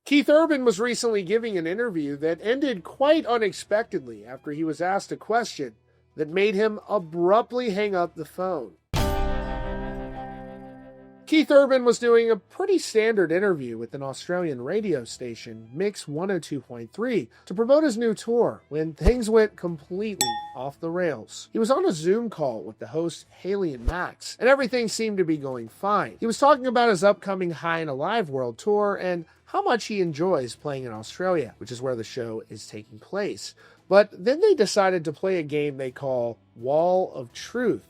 Keith Urban was recently giving an interview that ended quite unexpectedly after he was asked a question that made him abruptly hang up the phone. Keith Urban was doing a pretty standard interview with an Australian radio station, Mix 102.3, to promote his new tour when things went completely off the rails. He was on a Zoom call with the host Hayley Max, and everything seemed to be going fine. He was talking about his upcoming High and Alive World Tour and how much he enjoys playing in Australia, which is where the show is taking place. But then they decided to play a game they call Wall of Truth,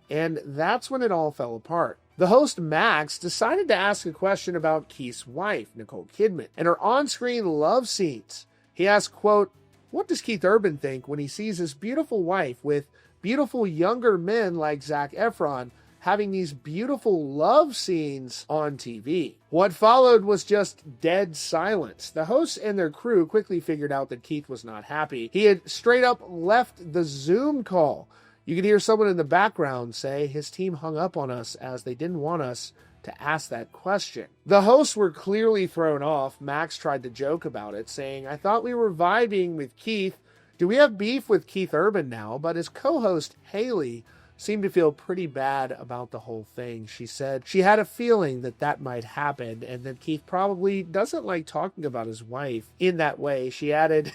and that's when it all fell apart. The host, Max, decided to ask a question about Keith's wife, Nicole Kidman, and her on-screen love scenes. He asked, quote, "What does Keith Urban think when he sees his beautiful wife with beautiful younger men like Zac Efron having these beautiful love scenes on TV?" What followed was just dead silence. The hosts and their crew quickly figured out that Keith was not happy. He had straight up left the Zoom call. You could hear someone in the background say his team hung up on us as they didn't want us to ask that question. The hosts were clearly thrown off. Max tried to joke about it, saying, "I thought we were vibing with Keith. Do we have beef with Keith Urban now?" But his co-host, Hayley, seemed to feel pretty bad about the whole thing. She said she had a feeling that that might happen and that Keith probably doesn't like talking about his wife in that way. She added,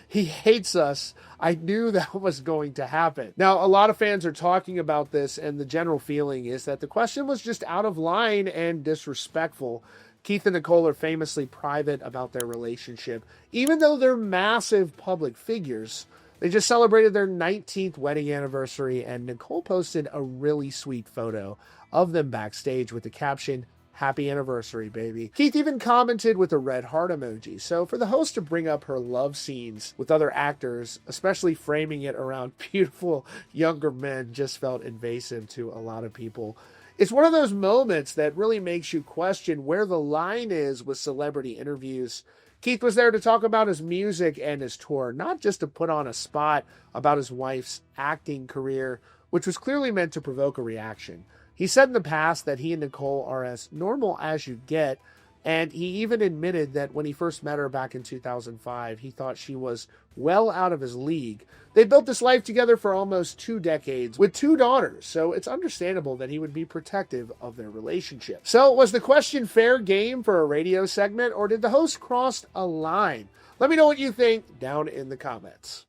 "He hates us. I knew that was going to happen." Now, a lot of fans are talking about this, and the general feeling is that the question was just out of line and disrespectful. Keith and Nicole are famously private about their relationship. Even though they're massive public figures, they just celebrated their 19th wedding anniversary, and Nicole posted a really sweet photo of them backstage with the caption, "Happy anniversary, baby." Keith even commented with a red heart emoji. So for the host to bring up her love scenes with other actors, especially framing it around beautiful younger men, just felt invasive to a lot of people. It's one of those moments that really makes you question where the line is with celebrity interviews. Keith was there to talk about his music and his tour, not just to put on a spot about his wife's acting career, which was clearly meant to provoke a reaction. He said in the past that he and Nicole are as normal as you get, and he even admitted that when he first met her back in 2005, he thought she was well out of his league. They built this life together for almost 2 decades with 2 daughters, so it's understandable that he would be protective of their relationship. So was the question fair game for a radio segment, or did the host cross a line? Let me know what you think down in the comments.